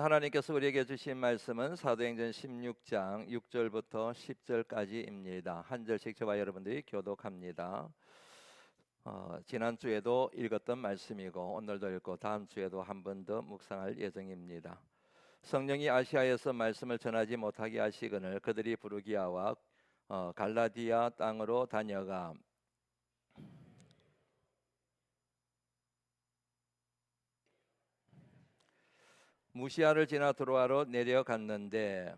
하나님께서 우리에게 주신 말씀은 사도행전 16장 6절부터 10절까지입니다. 한 절씩 저와 여러분들이 교독합니다. 지난주에도 읽었던 말씀이고 오늘도 읽고 다음 주에도 한 번 더 묵상할 예정입니다. 성령이 아시아에서 말씀을 전하지 못하게 하시거늘 그들이 부르기아와 갈라디아 땅으로 다녀가 무시아를 지나 드로아로 내려갔는데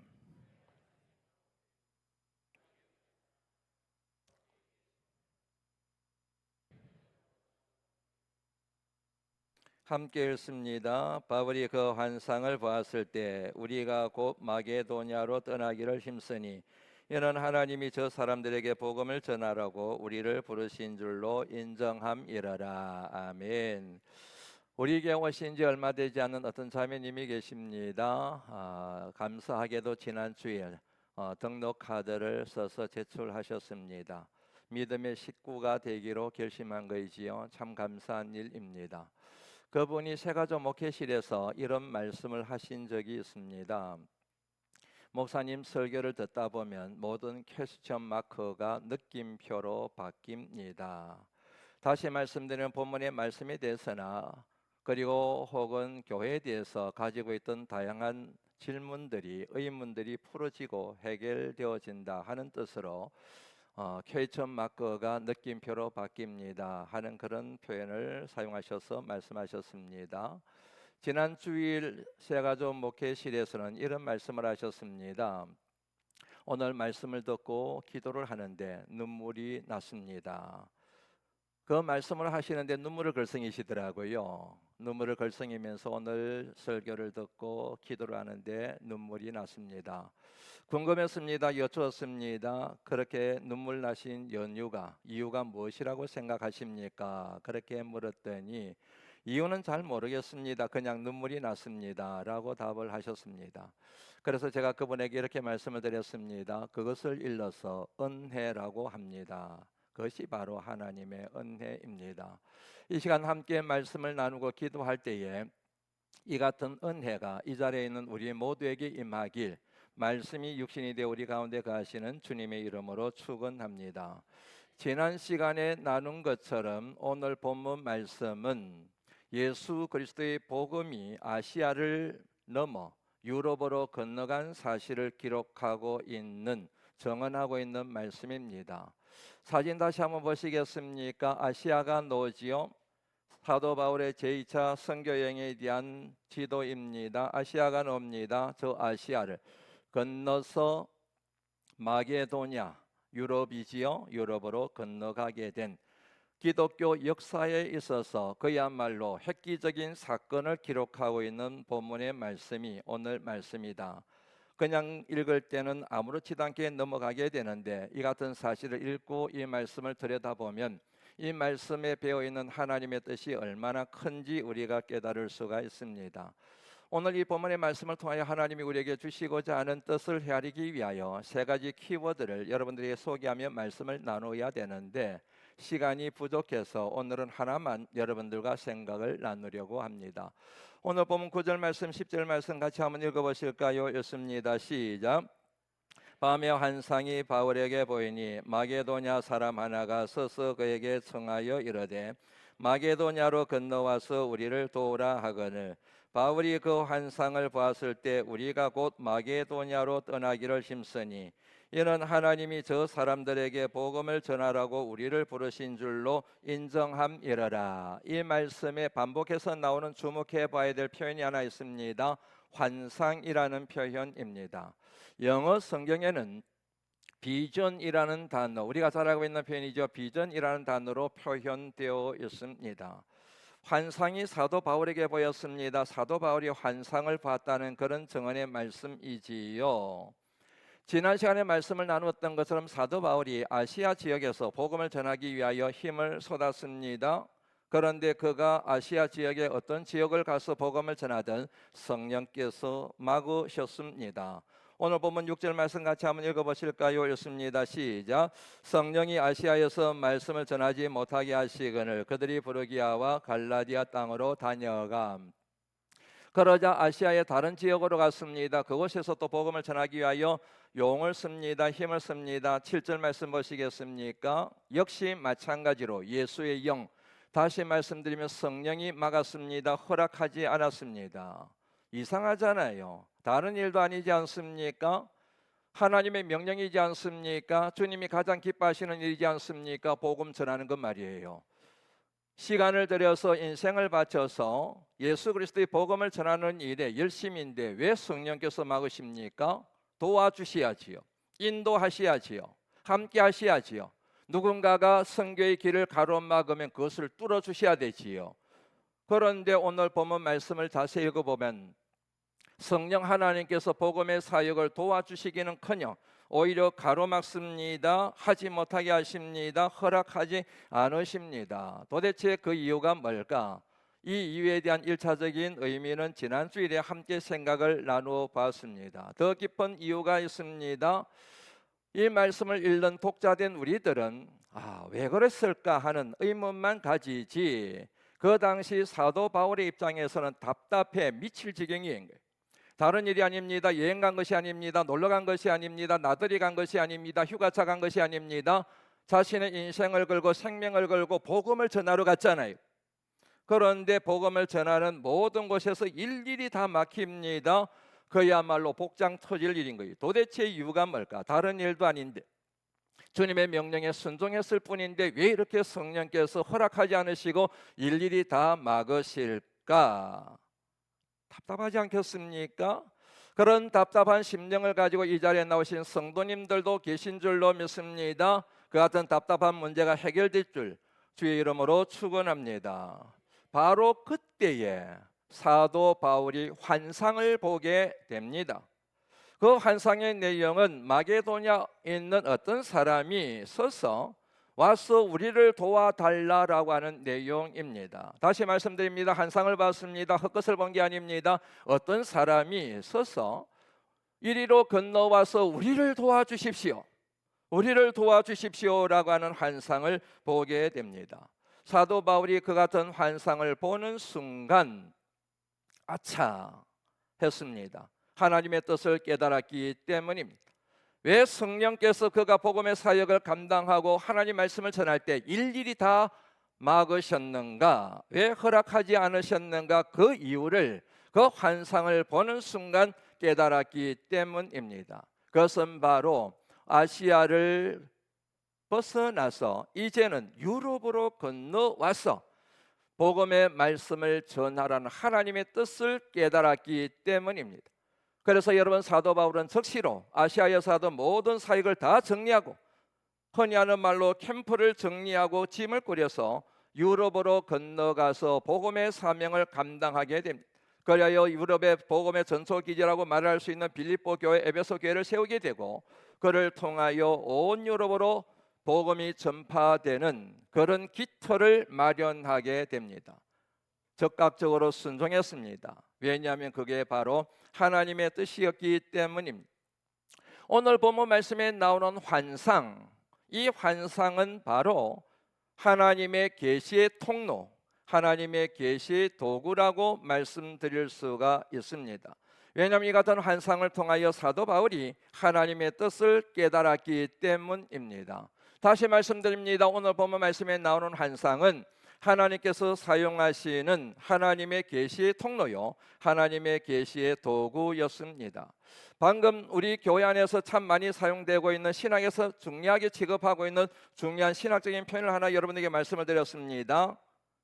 함께 읽습니다. 바울이 그 환상을 보았을 때 우리가 곧 마게도냐로 떠나기를 힘쓰니 이는 하나님이 저 사람들에게 복음을 전하라고 우리를 부르신 줄로 인정함이라라. 아멘. 우리에게 오신 지 얼마 되지 않은 어떤 자매님이 계십니다. 감사하게도 지난 주일 등록 카드를 써서 제출하셨습니다. 믿음의 식구가 되기로 결심한 거이지요. 참 감사한 일입니다. 그분이 세가족 목회실에서 이런 말씀을 하신 적이 있습니다. 목사님 설교를 듣다 보면 모든 퀘스천 마크가 느낌표로 바뀝니다. 다시 말씀드리는 본문의 말씀에 대해서나 그리고 혹은 교회에 대해서 가지고 있던 다양한 질문들이 의문들이 풀어지고 해결되어진다 하는 뜻으로 퀘스천 마크가 느낌표로 바뀝니다 하는 그런 표현을 사용하셔서 말씀하셨습니다. 지난 주일 세가족 목회실에서는 이런 말씀을 하셨습니다. 오늘 말씀을 듣고 기도를 하는데 눈물이 났습니다. 그 말씀을 하시는데 눈물을 글썽이시더라고요. 눈물을 글썽이면서 오늘 설교를 듣고 기도를 하는데 눈물이 났습니다. 궁금했습니다. 여쭈었습니다. 그렇게 눈물 나신 이유가 무엇이라고 생각하십니까? 그렇게 물었더니 이유는 잘 모르겠습니다. 그냥 눈물이 났습니다 라고 답을 하셨습니다. 그래서 제가 그분에게 이렇게 말씀을 드렸습니다. 그것을 일러서 은혜라고 합니다. 그것이 바로 하나님의 은혜입니다. 이 시간 함께 말씀을 나누고 기도할 때에 이 같은 은혜가 이 자리에 있는 우리 모두에게 임하길 말씀이 육신이 되어 우리 가운데 가시는 주님의 이름으로 축원합니다. 지난 시간에 나눈 것처럼 오늘 본문 말씀은 예수 그리스도의 복음이 아시아를 넘어 유럽으로 건너간 사실을 기록하고 있는 정언하고 있는 말씀입니다. 사진 다시 한번 보시겠습니까? 아시아가 노지요. 사도 바울의 제2차 선교 여행에 대한 지도입니다. 아시아가 놉니다. 저 아시아를 건너서 마게도냐, 유럽이지요. 유럽으로 건너가게 된 기독교 역사에 있어서 그야말로 획기적인 사건을 기록하고 있는 본문의 말씀이 오늘 말씀이다. 그냥 읽을 때는 아무렇지도 않게 넘어가게 되는데 이 같은 사실을 읽고 이 말씀을 들여다보면 이 말씀에 배어있는 하나님의 뜻이 얼마나 큰지 우리가 깨달을 수가 있습니다. 오늘 이 본문의 말씀을 통하여 하나님이 우리에게 주시고자 하는 뜻을 헤아리기 위하여 세 가지 키워드를 여러분들에게 소개하며 말씀을 나누어야 되는데 시간이 부족해서 오늘은 하나만 여러분들과 생각을 나누려고 합니다. 오늘 본문 9절 말씀 10절 말씀 같이 한번 읽어보실까요? 읽습니다. 시작. 밤에 환상이 바울에게 보이니 마게도냐 사람 하나가 서서 그에게 청하여 이르되 마게도냐로 건너와서 우리를 도우라 하거늘 바울이 그 환상을 보았을 때 우리가 곧 마게도냐로 떠나기를 힘쓰니 이는 하나님이 저 사람들에게 복음을 전하라고 우리를 부르신 줄로 인정함이러라. 이 말씀에 반복해서 나오는 주목해 봐야 될 표현이 하나 있습니다. 환상이라는 표현입니다. 영어 성경에는 비전이라는 단어, 우리가 잘 알고 있는 표현이죠. 비전이라는 단어로 표현되어 있습니다. 환상이 사도 바울에게 보였습니다. 사도 바울이 환상을 봤다는 그런 증언의 말씀이지요. 지난 시간에 말씀을 나누었던 것처럼 사도 바울이 아시아 지역에서 복음을 전하기 위하여 힘을 쏟았습니다. 그런데 그가 아시아 지역의 어떤 지역을 가서 복음을 전하던 성령께서 막으셨습니다. 오늘 본문 6절 말씀 같이 한번 읽어보실까요? 읽습니다. 시작. 성령이 아시아에서 말씀을 전하지 못하게 하시거늘 그들이 부르기아와 갈라디아 땅으로 다녀가. 그러자 아시아의 다른 지역으로 갔습니다. 그곳에서 또 복음을 전하기 위하여 용을 씁니다. 힘을 씁니다. 7절 말씀 보시겠습니까? 역시 마찬가지로 예수의 영, 다시 말씀드리면 성령이 막았습니다. 허락하지 않았습니다. 이상하잖아요. 다른 일도 아니지 않습니까? 하나님의 명령이지 않습니까? 주님이 가장 기뻐하시는 일이지 않습니까? 복음 전하는 것 말이에요. 시간을 들여서 인생을 바쳐서 예수 그리스도의 복음을 전하는 일에 열심인데 왜 성령께서 막으십니까? 도와주셔야지요. 인도하셔야지요. 함께 하셔야지요. 누군가가 선교의 길을 가로막으면 그것을 뚫어주셔야 되지요. 그런데 오늘 본문 말씀을 자세히 읽어보면 성령 하나님께서 복음의 사역을 도와주시기는커녕 오히려 가로막습니다. 하지 못하게 하십니다. 허락하지 않으십니다. 도대체 그 이유가 뭘까? 이 이유에 대한 1차적인 의미는 지난 주일에 함께 생각을 나누어 봤습니다. 더 깊은 이유가 있습니다. 이 말씀을 읽는 독자된 우리들은 왜 그랬을까 하는 의문만 가지지, 그 당시 사도 바울의 입장에서는 답답해 미칠 지경인 거예요. 다른 일이 아닙니다. 여행 간 것이 아닙니다. 놀러 간 것이 아닙니다. 나들이 간 것이 아닙니다. 휴가차 간 것이 아닙니다. 자신의 인생을 걸고 생명을 걸고 복음을 전하러 갔잖아요. 그런데 복음을 전하는 모든 곳에서 일일이 다 막힙니다. 그야말로 복장 터질 일인 거예요. 도대체 이유가 뭘까? 다른 일도 아닌데 주님의 명령에 순종했을 뿐인데 왜 이렇게 성령께서 허락하지 않으시고 일일이 다 막으실까? 답답하지 않겠습니까? 그런 답답한 심령을 가지고 이 자리에 나오신 성도님들도 계신 줄로 믿습니다. 그 같은 답답한 문제가 해결될 줄 주의 이름으로 축원합니다. 바로 그때에 사도 바울이 환상을 보게 됩니다. 그 환상의 내용은 마게도냐에 있는 어떤 사람이 서서 와서 우리를 도와달라라고 하는 내용입니다. 다시 말씀드립니다. 환상을 봤습니다. 헛것을 본 게 아닙니다. 어떤 사람이 서서 이리로 건너와서 우리를 도와주십시오. 우리를 도와주십시오라고 하는 환상을 보게 됩니다. 사도 바울이 그 같은 환상을 보는 순간 아차 했습니다. 하나님의 뜻을 깨달았기 때문입니다. 왜 성령께서 그가 복음의 사역을 감당하고 하나님 말씀을 전할 때 일일이 다 막으셨는가? 왜 허락하지 않으셨는가? 그 이유를 그 환상을 보는 순간 깨달았기 때문입니다. 그것은 바로 아시아를 벗어나서 이제는 유럽으로 건너와서 복음의 말씀을 전하라는 하나님의 뜻을 깨달았기 때문입니다. 그래서 여러분, 사도 바울은 즉시로 아시아에 사도 모든 사역을 다 정리하고, 흔히 하는 말로 캠프를 정리하고 짐을 꾸려서 유럽으로 건너가서 복음의 사명을 감당하게 됩니다. 그리하여 유럽의 복음의 전초기지라고 말할 수 있는 빌립보 교회, 에베소 교회를 세우게 되고, 그를 통하여 온 유럽으로 복음이 전파되는 그런 기틀을 마련하게 됩니다. 적극적으로 순종했습니다. 왜냐하면 그게 바로 하나님의 뜻이었기 때문입니다. 오늘 본문 말씀에 나오는 환상, 이 환상은 바로 하나님의 계시의 통로, 하나님의 계시의 도구라고 말씀드릴 수가 있습니다. 왜냐하면 이 같은 환상을 통하여 사도 바울이 하나님의 뜻을 깨달았기 때문입니다. 다시 말씀드립니다. 오늘 본문 말씀에 나오는 환상은 하나님께서 사용하시는 하나님의 계시의 통로요, 하나님의 계시의 도구였습니다. 방금 우리 교회 안에서 참 많이 사용되고 있는, 신학에서 중요하게 취급하고 있는 중요한 신학적인 표현을 하나 여러분에게 말씀을 드렸습니다.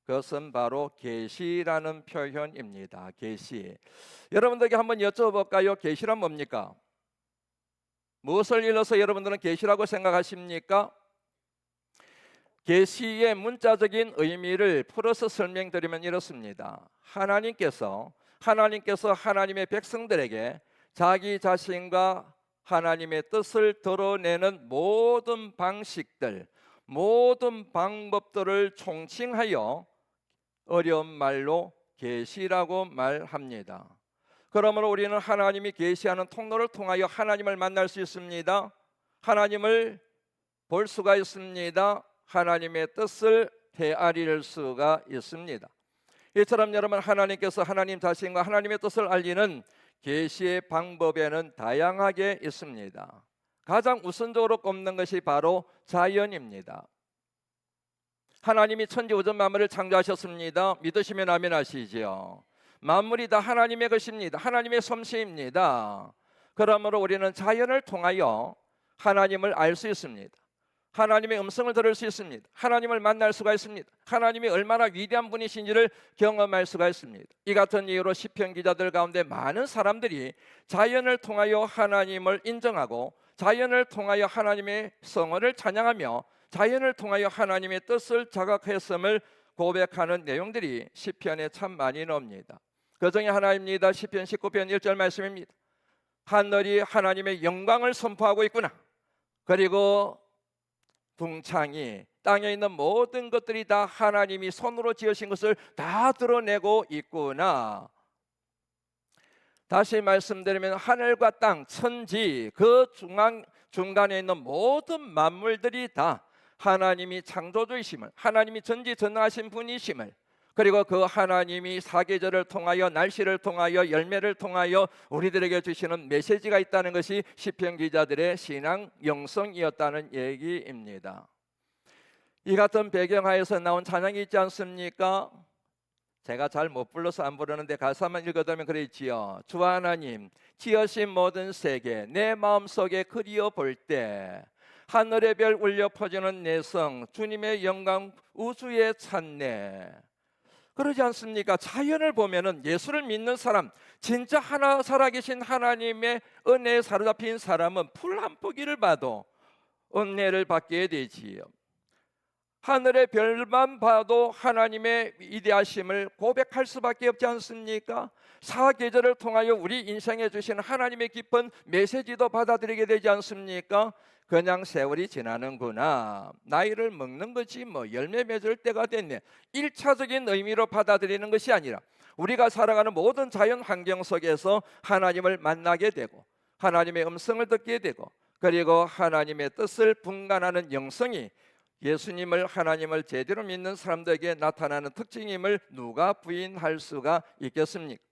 그것은 바로 계시라는 표현입니다. 계시. 여러분들에게 한번 여쭤볼까요? 계시란 뭡니까? 무엇을 일러서 여러분들은 계시라고 생각하십니까? 계시의 문자적인 의미를 풀어서 설명드리면 이렇습니다. 하나님께서 하나님의 백성들에게 자기 자신과 하나님의 뜻을 드러내는 모든 방식들, 모든 방법들을 총칭하여 어려운 말로 계시라고 말합니다. 그러므로 우리는 하나님이 계시하는 통로를 통하여 하나님을 만날 수 있습니다. 하나님을 볼 수가 있습니다. 하나님의 뜻을 헤아릴 수가 있습니다. 이처럼 여러분, 하나님께서 하나님 자신과 하나님의 뜻을 알리는 계시의 방법에는 다양하게 있습니다. 가장 우선적으로 꼽는 것이 바로 자연입니다. 하나님이 천지우주 만물을 창조하셨습니다. 믿으시면 아멘 하시죠. 만물이 다 하나님의 것입니다. 하나님의 솜씨입니다. 그러므로 우리는 자연을 통하여 하나님을 알 수 있습니다. 하나님의 음성을 들을 수 있습니다. 하나님을 만날 수가 있습니다. 하나님이 얼마나 위대한 분이신지를 경험할 수가 있습니다. 이 같은 이유로 시편 기자들 가운데 많은 사람들이 자연을 통하여 하나님을 인정하고 자연을 통하여 하나님의 성원을 찬양하며 자연을 통하여 하나님의 뜻을 자각했음을 고백하는 내용들이 시편에 참 많이 나옵니다. 그 중에 하나입니다. 시편 19편 1절 말씀입니다. 하늘이 하나님의 영광을 선포하고 있구나. 그리고 궁창이, 땅에 있는 모든 것들이 다 하나님이 손으로 지으신 것을 다 드러내고 있구나. 다시 말씀드리면 하늘과 땅, 천지, 그 중간에 있는 모든 만물들이 다 하나님이 창조주이심을, 하나님이 전지전능하신 분이심을, 그리고 그 하나님이 사계절을 통하여, 날씨를 통하여, 열매를 통하여 우리들에게 주시는 메시지가 있다는 것이 시편 기자들의 신앙 영성이었다는 얘기입니다. 이 같은 배경하에서 나온 찬양이 있지 않습니까? 제가 잘 못 불러서 안 부르는데 가사만 읽어드리면 그랬지요. 주 하나님 지으신 모든 세계 내 마음속에 그리워 볼 때 하늘의 별 울려 퍼지는 내성 주님의 영광 우주에 찬네. 그러지 않습니까? 자연을 보면은 예수를 믿는 사람, 진짜 하나 살아계신 하나님의 은혜에 사로잡힌 사람은 풀 한 포기를 봐도 은혜를 받게 되지요. 하늘의 별만 봐도 하나님의 위대하심을 고백할 수밖에 없지 않습니까? 사계절을 통하여 우리 인생에 주신 하나님의 깊은 메시지도 받아들이게 되지 않습니까? 그냥 세월이 지나는구나, 나이를 먹는 거지 뭐, 열매 맺을 때가 됐네, 1차적인 의미로 받아들이는 것이 아니라 우리가 살아가는 모든 자연 환경 속에서 하나님을 만나게 되고 하나님의 음성을 듣게 되고 그리고 하나님의 뜻을 분간하는 영성이 예수님을, 하나님을 제대로 믿는 사람들에게 나타나는 특징임을 누가 부인할 수가 있겠습니까?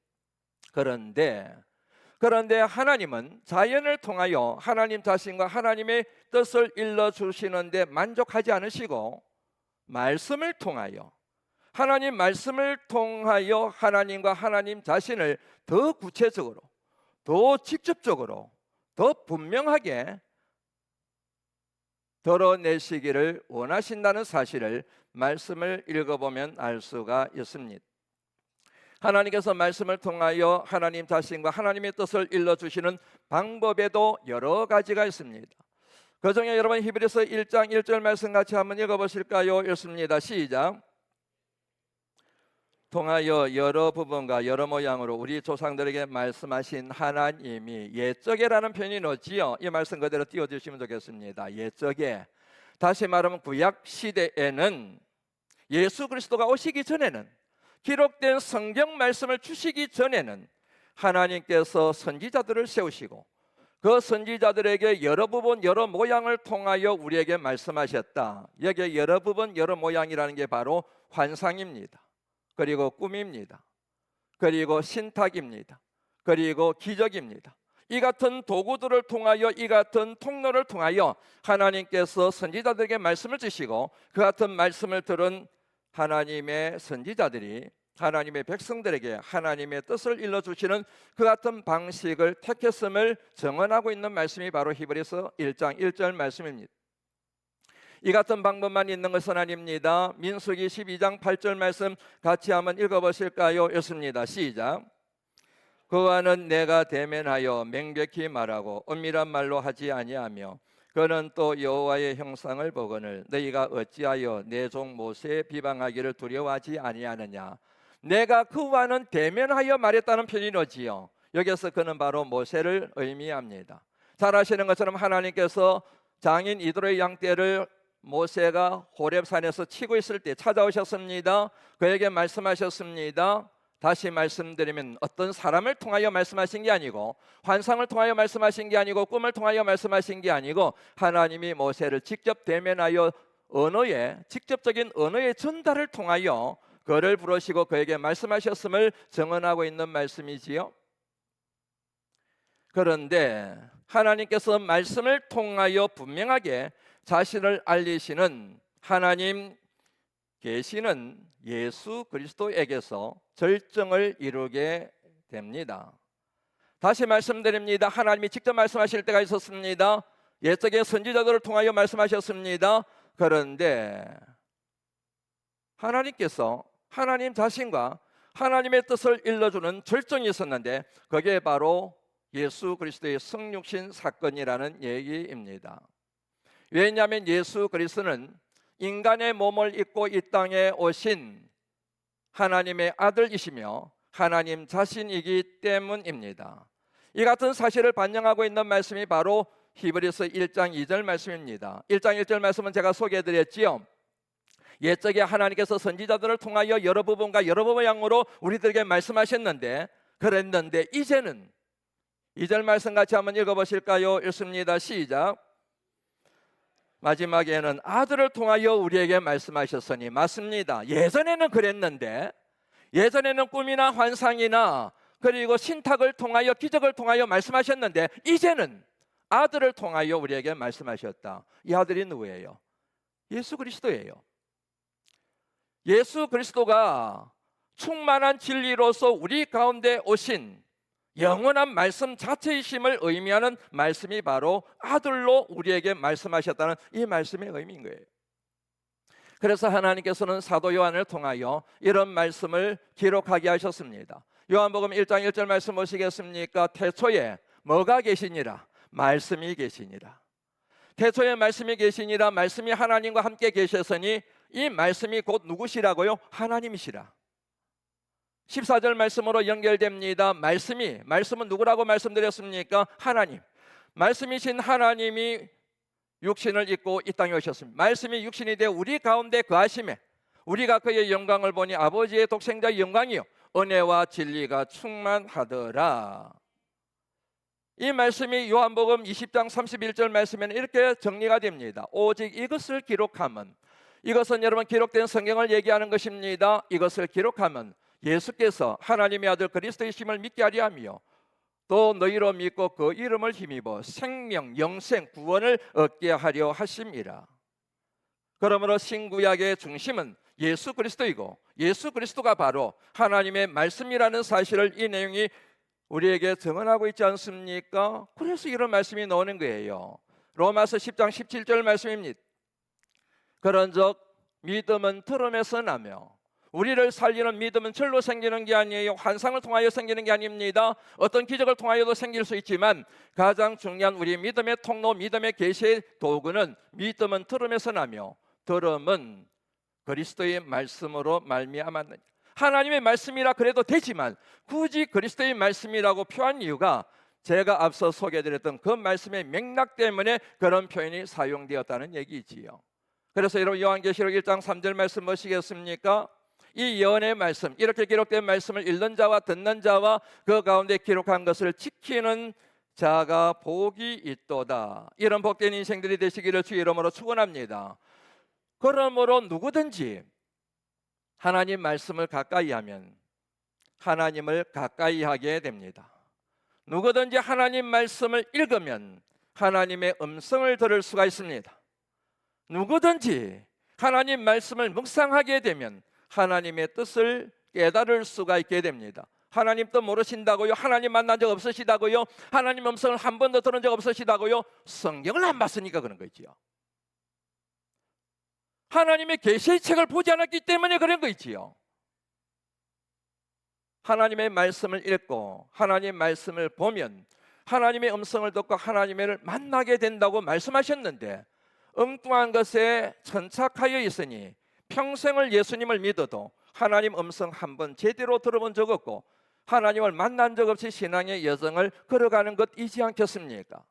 그런데 하나님은 자연을 통하여 하나님 자신과 하나님의 뜻을 일러주시는데 만족하지 않으시고 말씀을 통하여, 하나님 말씀을 통하여 하나님과 하나님 자신을 더 구체적으로, 더 직접적으로, 더 분명하게 드러내시기를 원하신다는 사실을 말씀을 읽어보면 알 수가 있습니다. 하나님께서 말씀을 통하여 하나님 자신과 하나님의 뜻을 일러주시는 방법에도 여러 가지가 있습니다. 그 중에 여러분 히브리서 1장 1절 말씀 같이 한번 읽어보실까요? 읽습니다. 시작. 통하여 여러 부분과 여러 모양으로 우리 조상들에게 말씀하신 하나님이, 옛적에라는 표현이 넣지요. 이 말씀 그대로 띄워주시면 좋겠습니다. 옛적에, 다시 말하면 구약 시대에는, 예수 그리스도가 오시기 전에는, 기록된 성경 말씀을 주시기 전에는 하나님께서 선지자들을 세우시고 그 선지자들에게 여러 부분 여러 모양을 통하여 우리에게 말씀하셨다. 여기에 여러 부분 여러 모양이라는 게 바로 환상입니다. 그리고 꿈입니다. 그리고 신탁입니다. 그리고 기적입니다. 이 같은 도구들을 통하여, 이 같은 통로를 통하여 하나님께서 선지자들에게 말씀을 주시고 그 같은 말씀을 들은 하나님의 선지자들이 하나님의 백성들에게 하나님의 뜻을 일러주시는 그 같은 방식을 택했음을 증언하고 있는 말씀이 바로 히브리서 1장 1절 말씀입니다. 이 같은 방법만 있는 것은 아닙니다. 민수기 12장 8절 말씀 같이 한번 읽어보실까요? 읽습니다. 시작. 그와는 내가 대면하여 명백히 말하고 은밀한 말로 하지 아니하며 그는 또 여호와의 형상을 보거늘 너희가 어찌하여 내 종 모세의 비방하기를 두려워하지 아니하느냐. 내가 그와는 대면하여 말했다는 표현이 나오지요. 여기서 그는 바로 모세를 의미합니다. 잘 아시는 것처럼 하나님께서 장인 이드로의 양떼를 모세가 호렙산에서 치고 있을 때 찾아오셨습니다. 그에게 말씀하셨습니다. 다시 말씀드리면 어떤 사람을 통하여 말씀하신 게 아니고, 환상을 통하여 말씀하신 게 아니고, 꿈을 통하여 말씀하신 게 아니고, 하나님이 모세를 직접 대면하여 직접적인 언어의 전달을 통하여 그를 부르시고 그에게 말씀하셨음을 증언하고 있는 말씀이지요. 그런데 하나님께서 말씀을 통하여 분명하게 자신을 알리시는 하나님 계시는 예수 그리스도에게서 절정을 이루게 됩니다. 다시 말씀드립니다. 하나님이 직접 말씀하실 때가 있었습니다. 옛적의 선지자들을 통하여 말씀하셨습니다. 그런데 하나님께서 하나님 자신과 하나님의 뜻을 일러주는 절정이 있었는데 그게 바로 예수 그리스도의 성육신 사건이라는 얘기입니다. 왜냐하면 예수 그리스도는 인간의 몸을 입고 이 땅에 오신 하나님의 아들이시며 하나님 자신이기 때문입니다. 이 같은 사실을 반영하고 있는 말씀이 바로 히브리서 1장 2절 말씀입니다. 1장 1절 말씀은 제가 소개해드렸지요. 옛적에 하나님께서 선지자들을 통하여 여러 부분과 여러 모양으로 우리들에게 말씀하셨는데 그랬는데 이제는 2절 말씀 같이 한번 읽어보실까요? 읽습니다. 시작. 마지막에는 아들을 통하여 우리에게 말씀하셨으니 맞습니다. 예전에는 그랬는데 예전에는 꿈이나 환상이나 그리고 신탁을 통하여 기적을 통하여 말씀하셨는데 이제는 아들을 통하여 우리에게 말씀하셨다. 이 아들이 누구예요? 예수 그리스도예요. 예수 그리스도가 충만한 진리로서 우리 가운데 오신 영원한 말씀 자체이심을 의미하는 말씀이 바로 아들로 우리에게 말씀하셨다는 이 말씀의 의미인 거예요. 그래서 하나님께서는 사도 요한을 통하여 이런 말씀을 기록하게 하셨습니다. 요한복음 1장 1절 말씀 보시겠습니까? 태초에 뭐가 계시니라? 말씀이 계시니라. 태초에 말씀이 계시니라. 말씀이 하나님과 함께 계셨으니 이 말씀이 곧 누구시라고요? 하나님이시라. 14절 말씀으로 연결됩니다. 말씀은 누구라고 말씀드렸습니까? 하나님. 말씀이신 하나님이 육신을 입고 이 땅에 오셨습니다. 말씀이 육신이 되어 우리 가운데 거하심에 우리가 그의 영광을 보니 아버지의 독생자의 영광이요 은혜와 진리가 충만하더라. 이 말씀이 요한복음 20장 31절 말씀에는 이렇게 정리가 됩니다. 오직 이것을 기록하면, 이것은 여러분 기록된 성경을 얘기하는 것입니다. 이것을 기록하면 예수께서 하나님의 아들 그리스도이심을 믿게 하려 하며 또 너희로 믿고 그 이름을 힘입어 생명, 영생, 구원을 얻게 하려 하심이라. 그러므로 신구약의 중심은 예수 그리스도이고 예수 그리스도가 바로 하나님의 말씀이라는 사실을 이 내용이 우리에게 증언하고 있지 않습니까? 그래서 이런 말씀이 나오는 거예요. 로마서 10장 17절 말씀입니다. 그런즉 믿음은 들음에서 나며 우리를 살리는 믿음은 절로 생기는 게 아니에요. 환상을 통하여 생기는 게 아닙니다. 어떤 기적을 통하여도 생길 수 있지만 가장 중요한 우리 믿음의 통로, 믿음의 계시의 도구는 믿음은 들음에서 나며 들음은 그리스도의 말씀으로 말미암았느니라. 하나님의 말씀이라 그래도 되지만 굳이 그리스도의 말씀이라고 표한 이유가 제가 앞서 소개해드렸던 그 말씀의 맥락 때문에 그런 표현이 사용되었다는 얘기지요. 그래서 여러분 요한계시록 1장 3절 말씀 보시겠습니까? 이 예언의 말씀, 이렇게 기록된 말씀을 읽는 자와 듣는 자와 그 가운데 기록한 것을 지키는 자가 복이 있도다. 이런 복된 인생들이 되시기를 주의 이름으로 축원합니다. 그러므로 누구든지 하나님 말씀을 가까이 하면 하나님을 가까이 하게 됩니다. 누구든지 하나님 말씀을 읽으면 하나님의 음성을 들을 수가 있습니다. 누구든지 하나님 말씀을 묵상하게 되면 하나님의 뜻을 깨달을 수가 있게 됩니다. 하나님 뜻 모르신다고요? 하나님 만난 적 없으시다고요? 하나님 음성을 한 번도 들은 적 없으시다고요? 성경을 안 봤으니까 그런 거지요. 하나님의 계시의 책을 보지 않았기 때문에 그런 거 있지요. 하나님의 말씀을 읽고 하나님의 말씀을 보면 하나님의 음성을 듣고 하나님을 만나게 된다고 말씀하셨는데 엉뚱한 것에 천착하여 있으니 평생을 예수님을 믿어도 하나님 음성 한 번 제대로 들어본 적 없고 하나님을 만난 적 없이 신앙의 여정을 걸어가는 것이지 않겠습니까?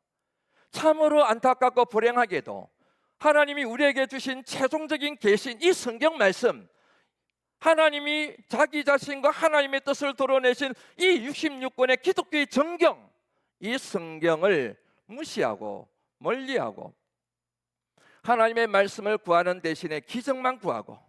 참으로 안타깝고 불행하게도 하나님이 우리에게 주신 최종적인 계신 이 성경 말씀, 하나님이 자기 자신과 하나님의 뜻을 드러내신 이 66권의 기독교의 정경, 이 성경을 무시하고 멀리하고 하나님의 말씀을 구하는 대신에 기적만 구하고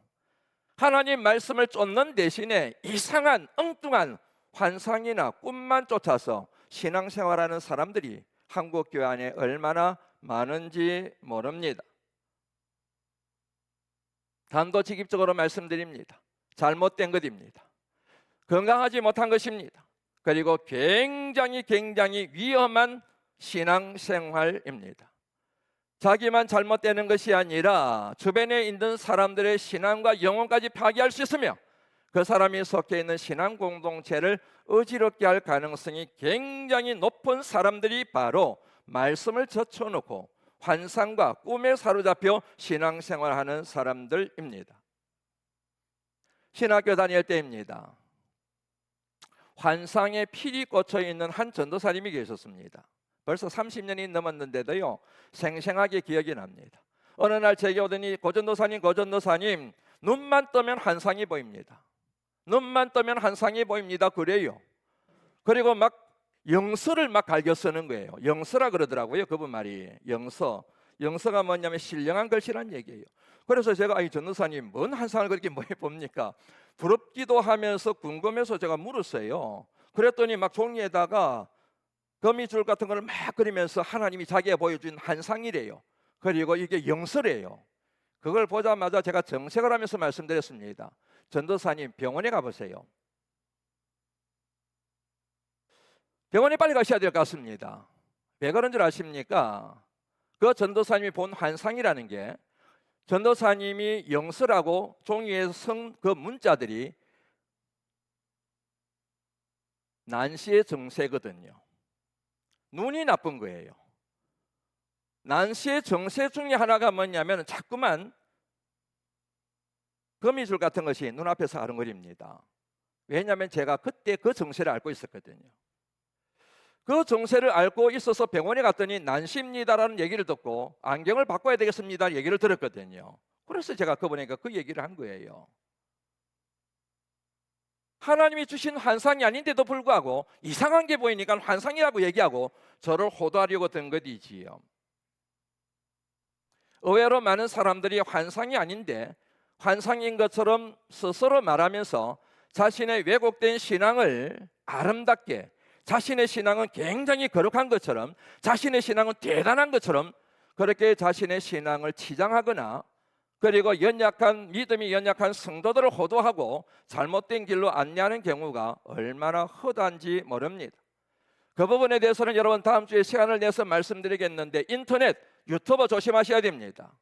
하나님 말씀을 쫓는 대신에 이상한 엉뚱한 환상이나 꿈만 쫓아서 신앙생활하는 사람들이 한국 교회 안에 얼마나 많은지 모릅니다. 단도직입적으로 말씀드립니다. 잘못된 것입니다. 건강하지 못한 것입니다. 그리고 굉장히 위험한 신앙생활입니다. 자기만 잘못되는 것이 아니라 주변에 있는 사람들의 신앙과 영혼까지 파괴할 수 있으며 그 사람이 속해 있는 신앙 공동체를 어지럽게 할 가능성이 굉장히 높은 사람들이 바로 말씀을 젖혀놓고 환상과 꿈에 사로잡혀 신앙생활하는 사람들입니다. 신학교 다닐 때입니다. 환상에 필이 꽂혀 있는 한 전도사님이 계셨습니다. 벌써 30년이 넘었는데도요, 생생하게 기억이 납니다. 어느 날 제게 오더니 고전도사님 눈만 뜨면 환상이 보입니다. 눈만 뜨면 환상이 보입니다. 그래요. 그리고 막 영서를 막 갈겨 쓰는 거예요. 영서라 그러더라고요. 그분 말이 영서가 뭐냐면 신령한 글씨란 얘기예요. 그래서 제가 전도사님 뭔 환상을 그렇게 뭐 봅니까? 부럽기도 하면서 궁금해서 제가 물었어요. 그랬더니 막 종이에다가 거미줄 같은 걸 막 그리면서 하나님이 자기가 보여준 환상이래요. 그리고 이게 영서래요. 그걸 보자마자 제가 정색을 하면서 말씀드렸습니다. 전도사님 병원에 가보세요. 병원에 빨리 가셔야 될 것 같습니다. 왜 그런 줄 아십니까? 그 전도사님이 본 환상이라는 게 전도사님이 영서라고 종이에 쓴 그 문자들이 난시의 정세거든요. 눈이 나쁜 거예요. 난시의 정세 중에 하나가 뭐냐면 자꾸만 거미줄 같은 것이 눈앞에서 아른거립니다. 왜냐하면 제가 그때 그 정세를 앓고 있었거든요. 그 정세를 앓고 있어서 병원에 갔더니 난시입니다라는 얘기를 듣고 안경을 바꿔야 되겠습니다 얘기를 들었거든요. 그래서 제가 그분에게 그 얘기를 한 거예요. 하나님이 주신 환상이 아닌데도 불구하고 이상한 게 보이니까 환상이라고 얘기하고 저를 호도하려고 든 것이지요. 의외로 많은 사람들이 환상이 아닌데 환상인 것처럼 스스로 말하면서 자신의 왜곡된 신앙을 아름답게, 자신의 신앙은 굉장히 거룩한 것처럼, 자신의 신앙은 대단한 것처럼 그렇게 자신의 신앙을 치장하거나 그리고 믿음이 연약한 성도들을 호도하고 잘못된 길로 안내하는 경우가 얼마나 허다한지 모릅니다. 그 부분에 대해서는 여러분 다음 주에 시간을 내서 말씀드리겠는데 인터넷, 유튜버 조심하셔야 됩니다.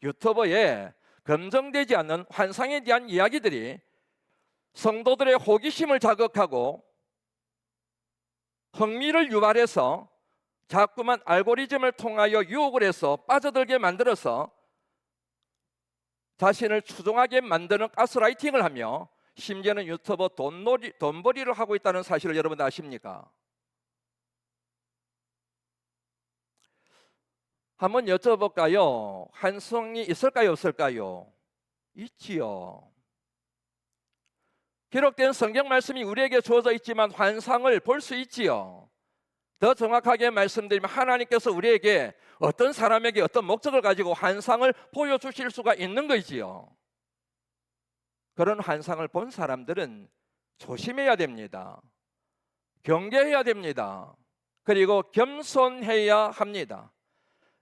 유튜버에 검증되지 않는 환상에 대한 이야기들이 성도들의 호기심을 자극하고 흥미를 유발해서 자꾸만 알고리즘을 통하여 유혹을 해서 빠져들게 만들어서 자신을 추종하게 만드는 가스라이팅을 하며 심지어는 유튜버 돈벌이를 하고 있다는 사실을 여러분 아십니까? 한번 여쭤볼까요? 환상이 있을까요? 없을까요? 있지요. 기록된 성경 말씀이 우리에게 주어져 있지만 환상을 볼 수 있지요. 더 정확하게 말씀드리면 하나님께서 우리에게 어떤 사람에게 어떤 목적을 가지고 환상을 보여주실 수가 있는 거지요. 그런 환상을 본 사람들은 조심해야 됩니다. 경계해야 됩니다. 그리고 겸손해야 합니다.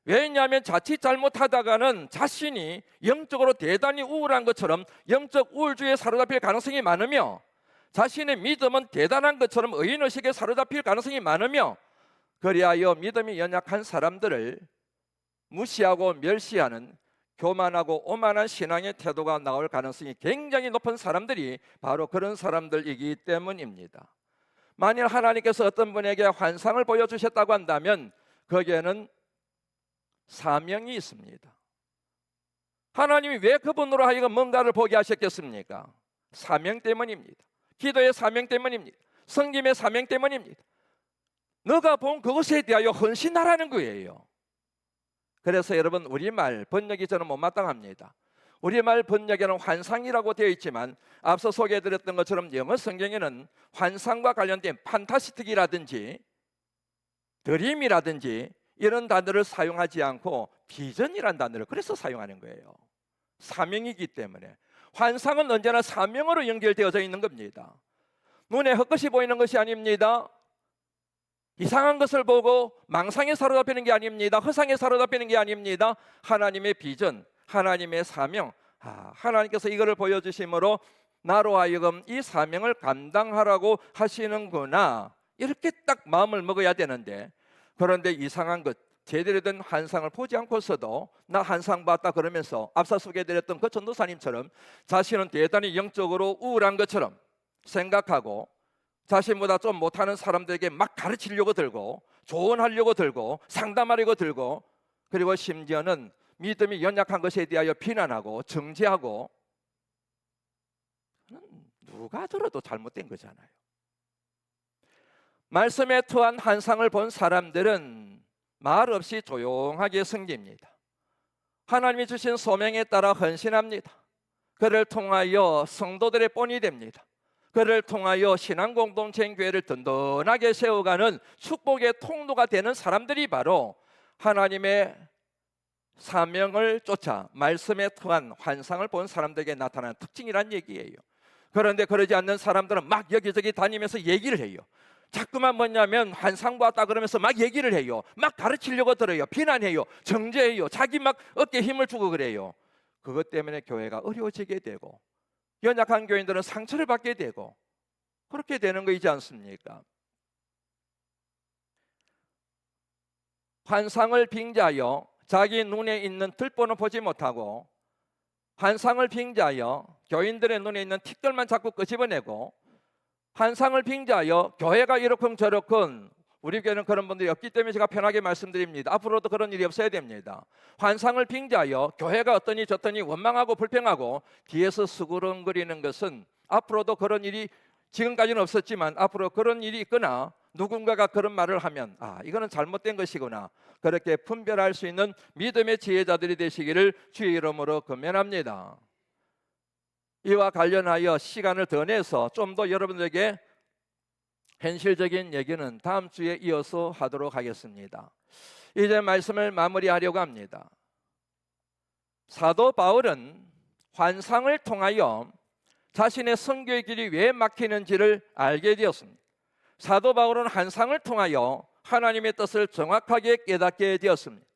왜냐하면 자칫 잘못하다가는 자신이 영적으로 대단히 우월한 것처럼 영적 우월주의에 사로잡힐 가능성이 많으며 자신의 믿음은 대단한 것처럼 의인의식에 사로잡힐 가능성이 많으며 그리하여 믿음이 연약한 사람들을 무시하고 멸시하는 교만하고 오만한 신앙의 태도가 나올 가능성이 굉장히 높은 사람들이 바로 그런 사람들이기 때문입니다. 만일 하나님께서 어떤 분에게 환상을 보여주셨다고 한다면 거기에는 사명이 있습니다. 하나님이 왜 그분으로 하여금 뭔가를 보게 하셨겠습니까? 사명 때문입니다. 기도의 사명 때문입니다. 섬김의 사명 때문입니다. 너가 본 그것에 대하여 헌신하라는 거예요. 그래서 여러분 우리말 번역이 저는 못마땅합니다. 우리말 번역에는 환상이라고 되어 있지만 앞서 소개해드렸던 것처럼 영어 성경에는 환상과 관련된 판타스틱이라든지 드림이라든지 이런 단어를 사용하지 않고 비전이라는 단어를 그래서 사용하는 거예요. 사명이기 때문에 환상은 언제나 사명으로 연결되어져 있는 겁니다. 눈에 헛것이 보이는 것이 아닙니다. 이상한 것을 보고 망상에 사로잡히는 게 아닙니다. 허상에 사로잡히는 게 아닙니다. 하나님의 비전, 하나님의 사명, 하나님께서 이거를 보여주심으로 나로 하여금 이 사명을 감당하라고 하시는구나, 이렇게 딱 마음을 먹어야 되는데, 그런데 이상한 것, 제대로 된 환상을 보지 않고서도 나 환상 봤다 그러면서 앞서 소개해드렸던 그 전도사님처럼 자신은 대단히 영적으로 우울한 것처럼 생각하고, 자신보다 좀 못하는 사람들에게 막 가르치려고 들고, 조언하려고 들고, 상담하려고 들고, 그리고 심지어는 믿음이 연약한 것에 대하여 비난하고 정죄하고, 누가 들어도 잘못된 거잖아요. 말씀에 토한 환상을 본 사람들은 말 없이 조용하게 섬깁니다. 하나님이 주신 소명에 따라 헌신합니다. 그를 통하여 성도들의 본이 됩니다. 그를 통하여 신앙 공동체 교회를 든든하게 세워가는 축복의 통로가 되는 사람들이 바로 하나님의 사명을 쫓아 말씀에 토한 환상을 본 사람들에게 나타나는 특징이란 얘기예요. 그런데 그러지 않는 사람들은 막 여기저기 다니면서 얘기를 해요. 자꾸만 뭐냐면 환상 봤다 그러면서 막 얘기를 해요. 막 가르치려고 들어요. 비난해요. 정죄해요. 자기 막 어깨에 힘을 주고 그래요. 그것 때문에 교회가 어려워지게 되고, 연약한 교인들은 상처를 받게 되고, 그렇게 되는 거이지 않습니까? 환상을 빙자하여 자기 눈에 있는 들보는 보지 못하고, 환상을 빙자하여 교인들의 눈에 있는 틱들만 자꾸 끄집어내고, 환상을 빙자하여 교회가 이렇건 저렇건, 우리 교회는 그런 분들이 없기 때문에 제가 편하게 말씀드립니다. 앞으로도 그런 일이 없어야 됩니다. 환상을 빙자하여 교회가 어떠니 저떠니 원망하고 불평하고 뒤에서 수그렁거리는 것은, 앞으로도 그런 일이, 지금까지는 없었지만 앞으로 그런 일이 있거나 누군가가 그런 말을 하면 이거는 잘못된 것이구나, 그렇게 분별할 수 있는 믿음의 지혜자들이 되시기를 주의 이름으로 권면합니다. 이와 관련하여 시간을 더 내서 좀 더 여러분들에게 현실적인 얘기는 다음 주에 이어서 하도록 하겠습니다. 이제 말씀을 마무리하려고 합니다. 사도 바울은 환상을 통하여 자신의 선교의 길이 왜 막히는지를 알게 되었습니다. 사도 바울은 환상을 통하여 하나님의 뜻을 정확하게 깨닫게 되었습니다.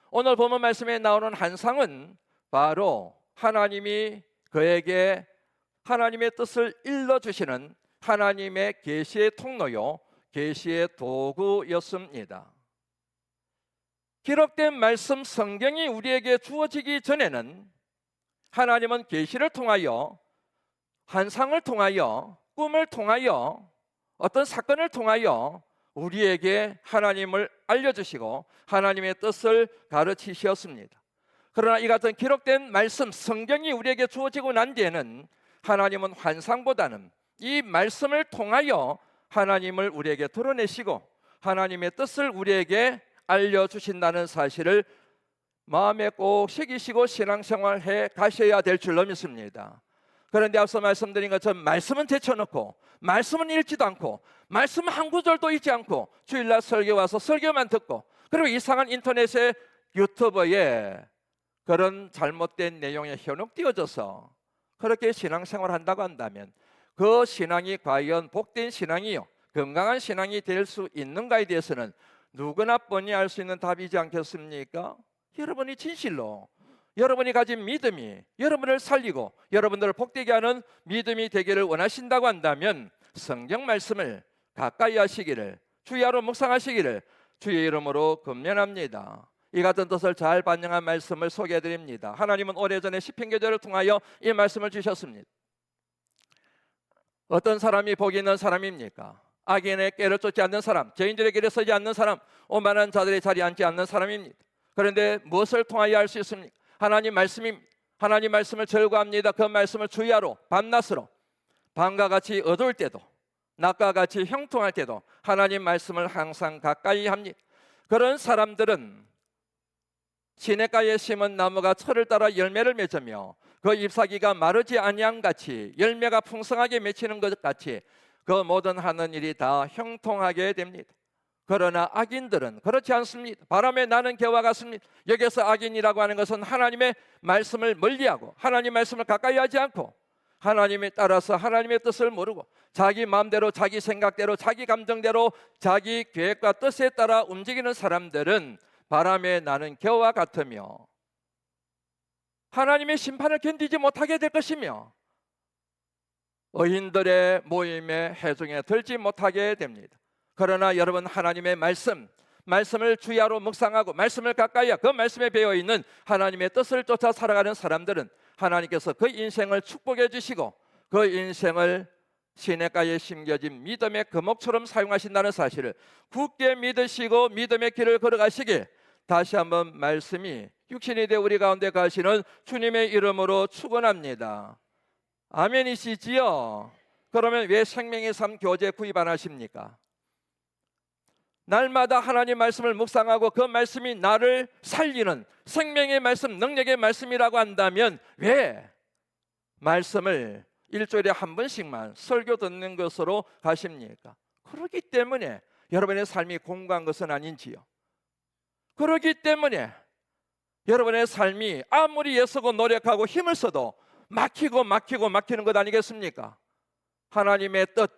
오늘 본문 말씀에 나오는 환상은 바로 하나님이 그에게 하나님의 뜻을 일러주시는 하나님의 계시의 통로요, 계시의 도구였습니다. 기록된 말씀 성경이 우리에게 주어지기 전에는 하나님은 계시를 통하여, 환상을 통하여, 꿈을 통하여, 어떤 사건을 통하여 우리에게 하나님을 알려주시고 하나님의 뜻을 가르치셨습니다. 그러나 이 같은 기록된 말씀 성경이 우리에게 주어지고 난 뒤에는 하나님은 환상보다는 이 말씀을 통하여 하나님을 우리에게 드러내시고 하나님의 뜻을 우리에게 알려주신다는 사실을 마음에 꼭 새기시고 신앙생활 해 가셔야 될 줄로 믿습니다. 그런데 앞서 말씀드린 것처럼 말씀은 제쳐놓고, 말씀은 읽지도 않고, 말씀 한 구절도 읽지 않고 주일날 설교 와서 설교만 듣고, 그리고 이상한 인터넷에 유튜브에 그런 잘못된 내용에 현혹되어져서 그렇게 신앙생활 한다고 한다면 그 신앙이 과연 복된 신앙이요, 건강한 신앙이 될 수 있는가에 대해서는 누구나 뻔히 알 수 있는 답이지 않겠습니까? 여러분이 진실로 여러분이 가진 믿음이 여러분을 살리고 여러분들을 복되게 하는 믿음이 되기를 원하신다고 한다면 성경 말씀을 가까이 하시기를, 주야로 묵상하시기를 주의 이름으로 권면합니다. 이 같은 뜻을 잘 반영한 말씀을 소개해드립니다. 하나님은 오래전에 시편기도를 통하여 이 말씀을 주셨습니다. 어떤 사람이 복이 있는 사람입니까? 악인의 꾀를 쫓지 않는 사람, 죄인들의 길에 서지 않는 사람, 오만한 자들의 자리에 앉지 않는 사람입니다. 그런데 무엇을 통하여 알 수 있습니까? 하나님 말씀입니다. 하나님 말씀을 절거합니다. 그 말씀을 주야로, 밤낮으로, 밤과 같이 어두울 때도 낮과 같이 형통할 때도 하나님 말씀을 항상 가까이 합니다. 그런 사람들은 시냇가에 심은 나무가 철을 따라 열매를 맺으며 그 잎사귀가 마르지 아니함 같이 열매가 풍성하게 맺히는 것 같이 그 모든 하는 일이 다 형통하게 됩니다. 그러나 악인들은 그렇지 않습니다. 바람에 나는 개와 같습니다. 여기서 악인이라고 하는 것은 하나님의 말씀을 멀리하고 하나님 말씀을 가까이 하지 않고 하나님에 따라서 하나님의 뜻을 모르고 자기 마음대로 자기 생각대로 자기 감정대로 자기 계획과 뜻에 따라 움직이는 사람들은 바람에 나는 개와 같으며 하나님의 심판을 견디지 못하게 될 것이며 의인들의 모임에 해중에 들지 못하게 됩니다. 그러나 여러분, 하나님의 말씀을 주야로 묵상하고 말씀을 가까이 하고 그 말씀에 배어있는 하나님의 뜻을 쫓아 살아가는 사람들은 하나님께서 그 인생을 축복해 주시고 그 인생을 시냇가에 심겨진 믿음의 금옥처럼 사용하신다는 사실을 굳게 믿으시고 믿음의 길을 걸어가시길 다시 한번 말씀이 육신이 되어 우리 가운데 가시는 주님의 이름으로 축원합니다. 아멘이시지요? 그러면 왜 생명의 삶 교재 구입 안 하십니까? 날마다 하나님 말씀을 묵상하고 그 말씀이 나를 살리는 생명의 말씀, 능력의 말씀이라고 한다면 왜 말씀을 일주일에 한 번씩만 설교 듣는 것으로 가십니까? 그렇기 때문에 여러분의 삶이 공고한 것은 아닌지요. 그렇기 때문에 여러분의 삶이 아무리 애쓰고 노력하고 힘을 써도 막히는 것 아니겠습니까? 하나님의 뜻,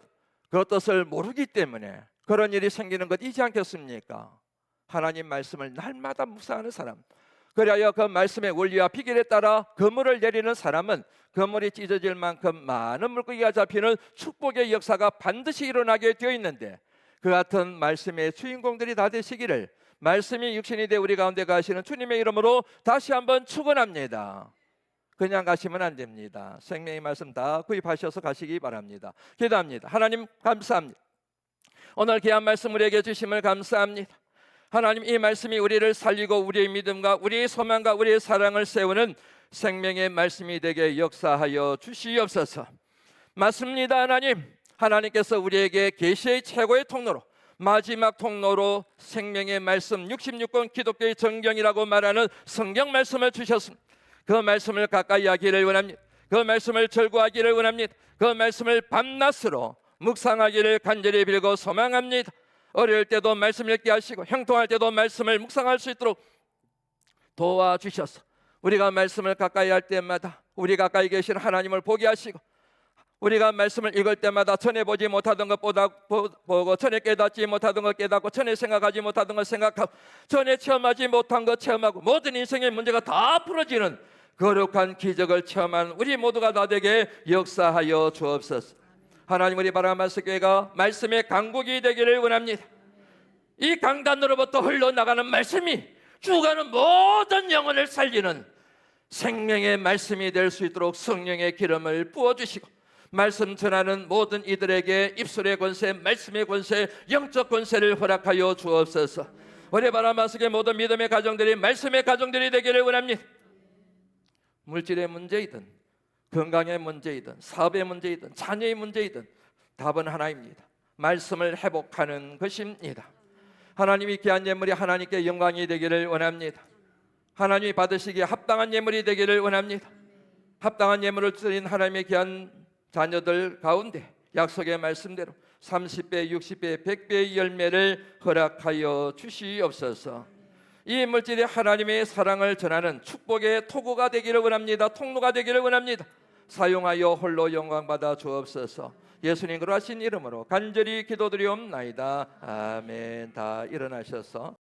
그 뜻을 모르기 때문에 그런 일이 생기는 것이지 않겠습니까? 하나님 말씀을 날마다 묵상하는 사람, 그리하여 그 말씀의 원리와 비결에 따라 그물을 내리는 사람은 그물이 찢어질 만큼 많은 물고기가 잡히는 축복의 역사가 반드시 일어나게 되어 있는데 그 같은 말씀의 주인공들이 다 되시기를 말씀이 육신이 되어 우리 가운데 가시는 주님의 이름으로 다시 한번 축원합니다. 그냥 가시면 안 됩니다. 생명의 말씀 다 구입하셔서 가시기 바랍니다. 기도합니다. 하나님 감사합니다. 오늘 귀한 말씀 우리에게 주심을 감사합니다. 하나님, 이 말씀이 우리를 살리고 우리의 믿음과 우리의 소망과 우리의 사랑을 세우는 생명의 말씀이 되게 역사하여 주시옵소서. 맞습니다. 하나님, 하나님께서 우리에게 계시의 최고의 통로로 마지막 통로로 생명의 말씀 66권 기독교의 정경이라고 말하는 성경 말씀을 주셨습니다. 그 말씀을 가까이 하기를 원합니다. 그 말씀을 절구하기를 원합니다. 그 말씀을 밤낮으로 묵상하기를 간절히 빌고 소망합니다. 어려울 때도 말씀 읽게 하시고 형통할 때도 말씀을 묵상할 수 있도록 도와주셔서 우리가 말씀을 가까이 할 때마다 우리 가까이 계신 하나님을 보게 하시고 우리가 말씀을 읽을 때마다 전에 보지 못하던 것 보고 전에 깨닫지 못하던 것 깨닫고 전에 생각하지 못하던 것 생각하고 전에 체험하지 못한 것 체험하고 모든 인생의 문제가 다 풀어지는 거룩한 기적을 체험하는 우리 모두가 다 되게 역사하여 주옵소서. 하나님, 우리 바라마스교회가 말씀의 강국이 되기를 원합니다. 이 강단으로부터 흘러나가는 말씀이 죽어가는 모든 영혼을 살리는 생명의 말씀이 될 수 있도록 성령의 기름을 부어주시고 말씀 전하는 모든 이들에게 입술의 권세, 말씀의 권세, 영적 권세를 허락하여 주옵소서. 우리 바라마스교회 모든 믿음의 가정들이 말씀의 가정들이 되기를 원합니다. 물질의 문제이든 건강의 문제이든 사업의 문제이든 자녀의 문제이든 답은 하나입니다. 말씀을 회복하는 것입니다. 하나님이 귀한 예물이 하나님께 영광이 되기를 원합니다. 하나님이 받으시기에 합당한 예물이 되기를 원합니다. 합당한 예물을 드린 하나님의 귀한 자녀들 가운데 약속의 말씀대로 30배, 60배, 100배의 열매를 허락하여 주시옵소서. 이 물질이 하나님의 사랑을 전하는 축복의 토구가 되기를 원합니다. 통로가 되기를 원합니다. 사용하여 홀로 영광받아 주옵소서. 예수님 그러하신 이름으로 간절히 기도드리옵나이다. 아멘. 다 일어나셔서